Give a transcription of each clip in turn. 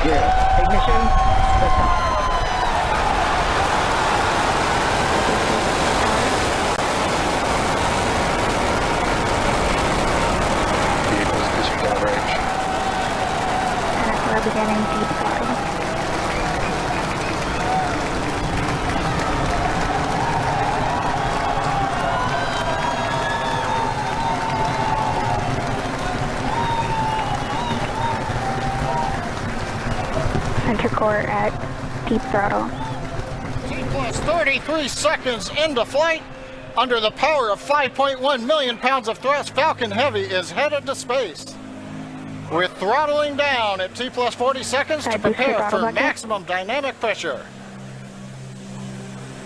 Ignition, liftoff. Vehicles pushing down range. We're beginning deep throttle. Center core at deep throttle. T-plus 33 seconds into flight. Under the power of 5.1 million pounds of thrust, Falcon Heavy is headed to space. We're throttling down at T-plus 40 seconds to prepare for maximum dynamic pressure.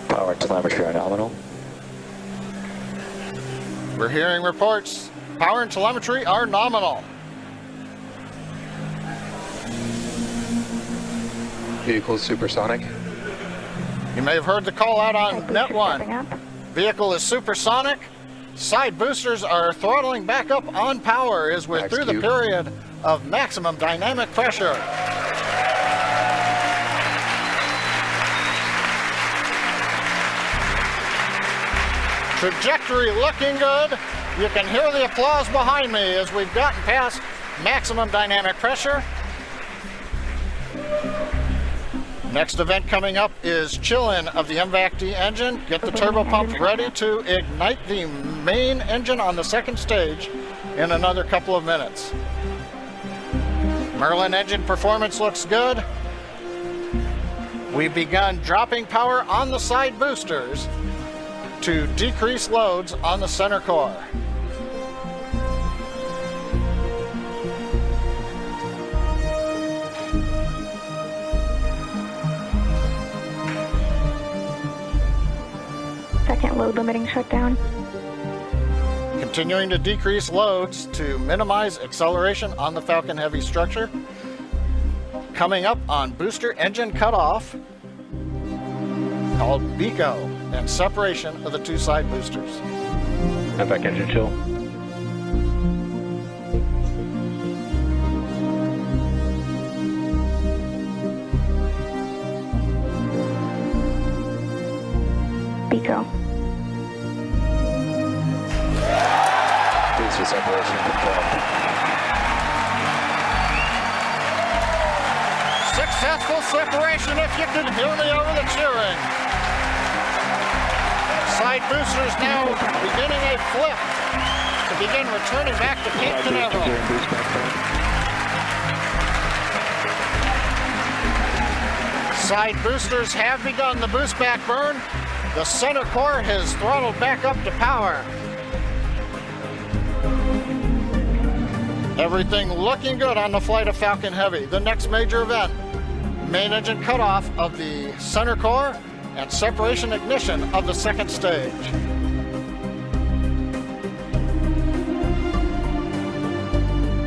Power and telemetry are nominal. We're hearing reports. Power and telemetry are nominal. Vehicle supersonic. You may have heard the call out on Net 1. Up. Vehicle is supersonic. Side boosters are throttling back up on power as we're through the period of maximum dynamic pressure. Trajectory looking good. You can hear the applause behind me as we've gotten past maximum dynamic pressure. Next event coming up is chill-in of the MVAC-D engine. Get the turbo pump ready to ignite the main engine on the second stage in another couple of minutes. Merlin engine performance looks good. We've begun dropping power on the side boosters to decrease loads on the center core. Second load limiting shutdown. Continuing to decrease loads to minimize acceleration on the Falcon Heavy structure. Coming up on booster engine cutoff, called BECO, and separation of the two side boosters. MVAC engine chill. BECO. Booster separation confirmed. Successful separation if you can hear me over the cheering. Side boosters now beginning a flip to begin returning back to Cape Canaveral. Side boosters have begun the boost back burn. The center core has throttled back up to power. Everything looking good on the flight of Falcon Heavy. The next major event, main engine cutoff of the center core and separation ignition of the second stage.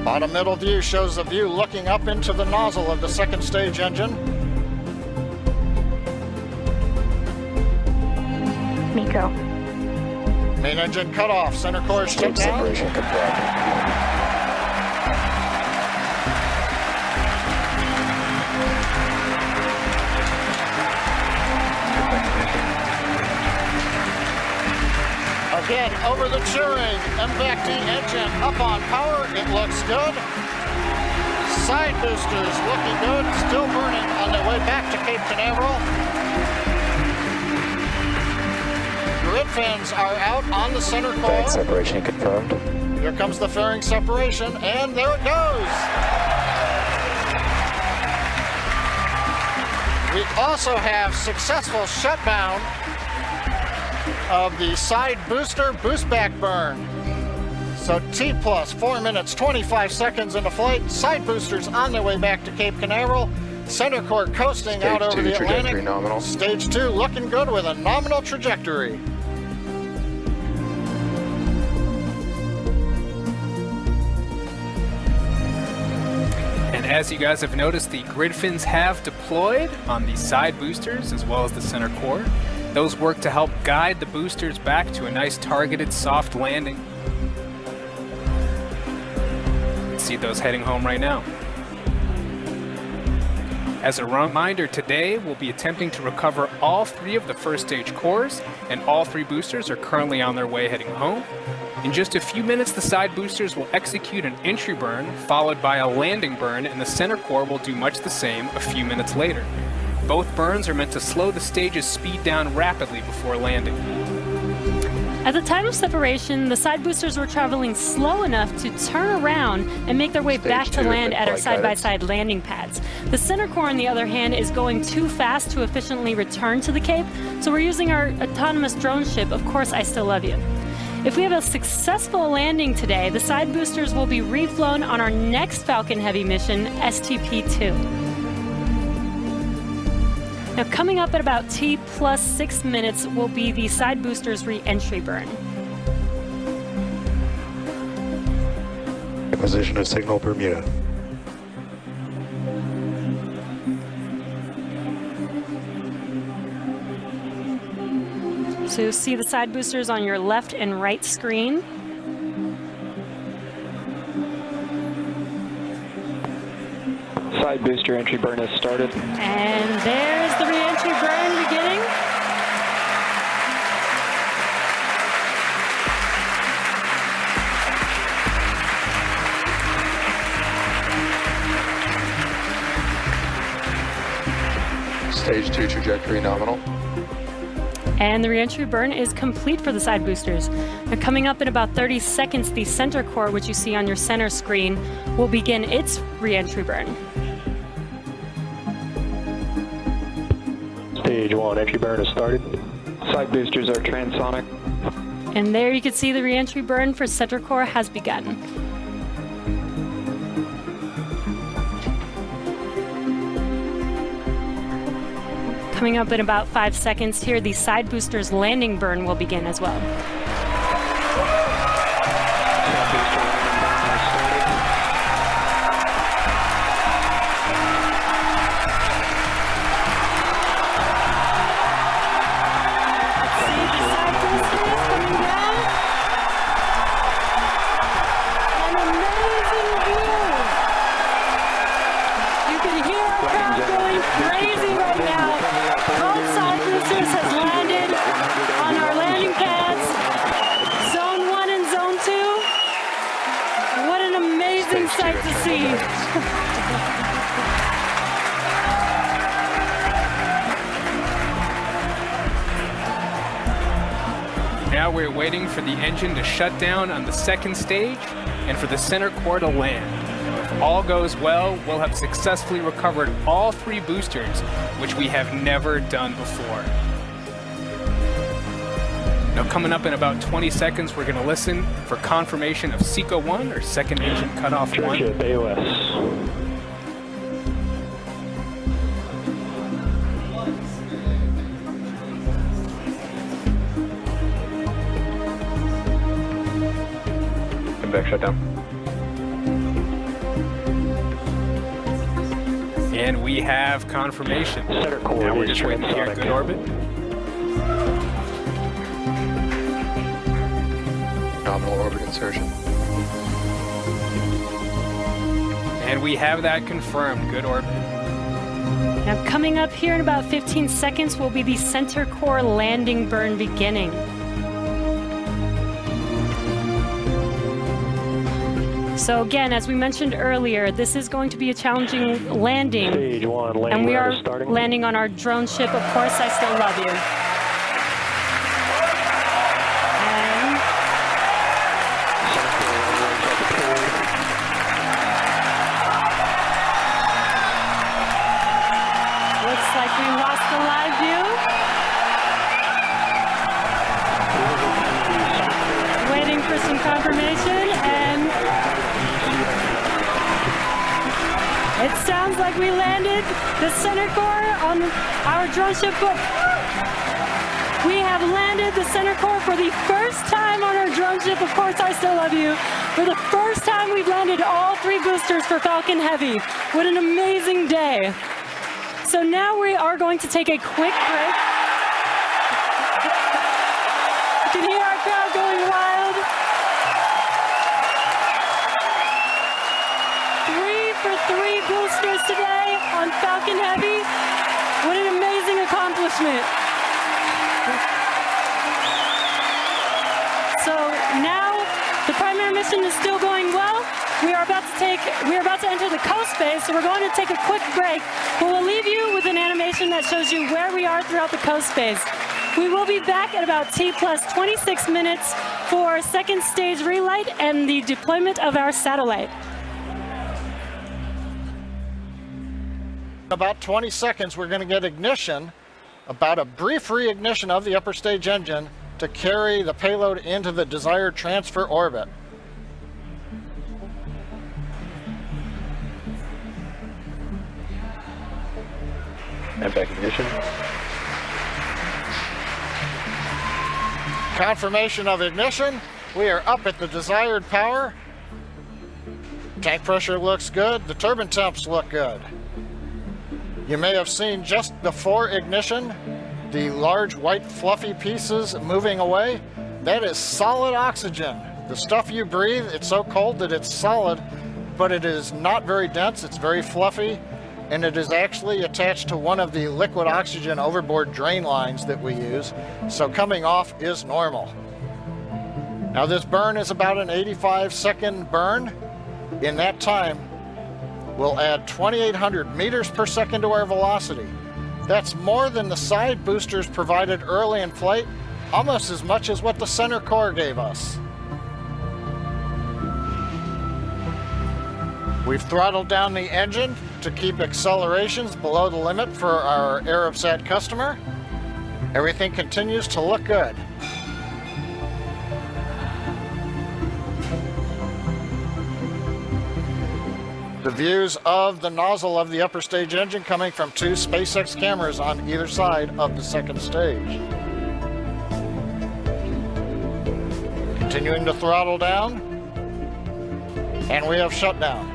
Bottom middle view shows the view looking up into the nozzle of the second stage engine. MECO. Main engine cutoff, center core shut down. Separation confirmed. Again, over the cheering, MVAC-D engine up on power, it looks good. Side boosters looking good, still burning on their way back to Cape Canaveral. Grid fins are out on the center core. MVAC separation confirmed. Here comes the fairing separation, and there it goes. We also have successful shutdown of the side booster boost back burn. So T plus 4 minutes 25 seconds into flight. Side boosters on their way back to Cape Canaveral. Center core coasting out over the Atlantic. Nominal. Stage 2 looking good with a nominal trajectory. And as you guys have noticed, the grid fins have deployed on the side boosters as well as the center core. Those work to help guide the boosters back to a nice targeted soft landing. See those heading home right now. As a reminder, today we'll be attempting to recover all 3 of the first stage cores, and all 3 boosters are currently on their way heading home. In just a few minutes, the side boosters will execute an entry burn, followed by a landing burn, and the center core will do much the same a few minutes later. Both burns are meant to slow the stage's speed down rapidly before landing. At the time of separation, the side boosters were traveling slow enough to turn around and make their way back to land at our side-by-side landing pads. The center core, on the other hand, is going too fast to efficiently return to the Cape, so we're using our autonomous drone ship, Of Course I Still Love You. If we have a successful landing today, the side boosters will be reflown on our next Falcon Heavy mission, STP-2. Now, coming up at about T plus 6 minutes will be the side boosters re-entry burn. Acquisition of signal Bermuda. So you'll see the side boosters on your left and right screen. Side booster entry burn has started. And there's the re-entry burn beginning. Stage 2 trajectory nominal. And the re-entry burn is complete for the side boosters. Now, coming up in about 30 seconds, the center core, which you see on your center screen, will begin its re-entry burn. Stage 1 entry burn has started. Side boosters are transonic. And there you can see the re-entry burn for center core has begun. Coming up in about 5 seconds here, the side boosters landing burn will begin as well. Side booster landing burn has started. See the side boosters coming down. An amazing view. You can hear our crowd going crazy right now. Both side boosters has landed on our landing pads, Zone 1 and Zone 2. What an amazing sight to see. Now we're waiting for the engine to shut down on the second stage and for the center core to land. If all goes well, we'll have successfully recovered all 3 boosters, which we have never done before. Now, coming up in about 20 seconds, we're going to listen for confirmation of SECO 1, or second engine cutoff 1. Ship AOS. Back shutdown. And we have confirmation. Center core Now we're is just waiting to hear transonic. good orbit. Nominal orbit insertion. And we have that confirmed. Good orbit. Now, coming up here in about 15 seconds will be the center core landing burn beginning. So again, as we mentioned earlier, this is going to be a challenging landing. Stage 1 landing And we burn are is starting. landing on our drone ship, Of Course I Still Love You. And Center core landing burns are deployed. looks like we lost the live view. Waiting for some confirmation, and it sounds like we landed the center core on our drone ship. We have landed the center core for the first time on our drone ship, Of Course I Still Love You. For the first time, we've landed all 3 boosters for Falcon Heavy. What an amazing day. So now we are going to take a quick break. You can hear our crowd going wild. 3 for 3 boosters today on Falcon Heavy. accomplishment. So now the primary mission is still going well. We are about to enter the coast base, so we're going to take a quick break. But we'll leave you with an animation that shows you where we are throughout the coast base. We will be back at about T plus 26 minutes for second stage relight and the deployment of our satellite. In about 20 seconds, we're going to get ignition, about a brief reignition of the upper stage engine to carry the payload into the desired transfer orbit. And back ignition. Confirmation of ignition. We are up at the desired power. Tank pressure looks good. The turbine temps look good. You may have seen just before ignition the large white fluffy pieces moving away. That is solid oxygen. The stuff you breathe, it's so cold that it's solid, but it is not very dense. It's very fluffy, and it is actually attached to one of the liquid oxygen overboard drain lines that we use. So coming off is normal. Now this burn is about an 85-second burn. In that time, we'll add 2,800 meters per second to our velocity. That's more than the side boosters provided early in flight, almost as much as what the center core gave us. We've throttled down the engine to keep accelerations below the limit for our Arabsat customer. Everything continues to look good. The views of the nozzle of the upper stage engine coming from 2 Spacex cameras on either side of the second stage. Continuing to throttle down, and we have shutdown.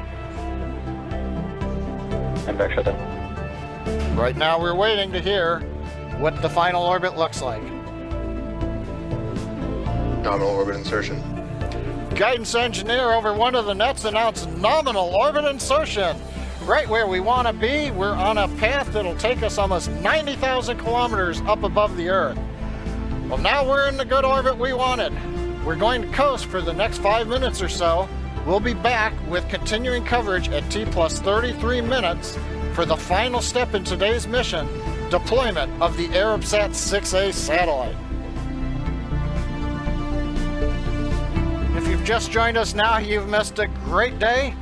And back shutdown. Right now we're waiting to hear what the final orbit looks like. Nominal orbit insertion. Guidance engineer over one of the nets announced nominal orbit insertion. Right where we want to be, we're on a path that'll take us almost 90,000 kilometers up above the Earth. Well, now we're in the good orbit we wanted. We're going to coast for the next 5 minutes or so. We'll be back with continuing coverage at T plus 33 minutes for the final step in today's mission, deployment of the Arabsat 6A satellite. If you've just joined us now, you've missed a great day.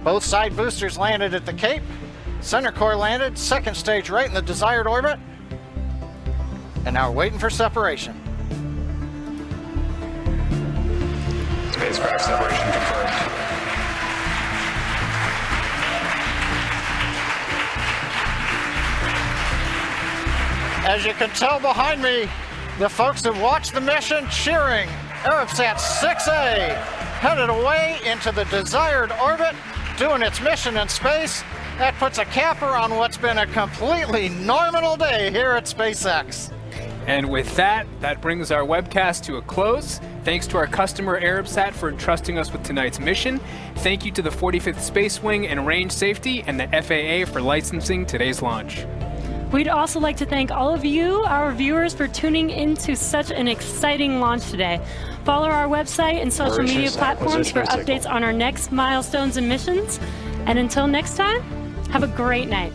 Both side boosters landed at the Cape. Center core landed, second stage right in the desired orbit. And now we're waiting for separation. Spacecraft separation confirmed. As you can tell behind me, the folks that watched the mission cheering. Arabsat 6A headed away into the desired orbit, doing its mission in space. That puts a capper on what's been a completely normal day here at SpaceX. And with that, that brings our webcast to a close. Thanks to our customer Arabsat for entrusting us with tonight's mission. Thank you to the 45th Space Wing and Range Safety and the FAA for licensing today's launch. We'd also like to thank all of you, our viewers, for tuning into such an exciting launch today. Follow our website and social media platforms for updates on our next milestones and missions. And until next time, have a great night.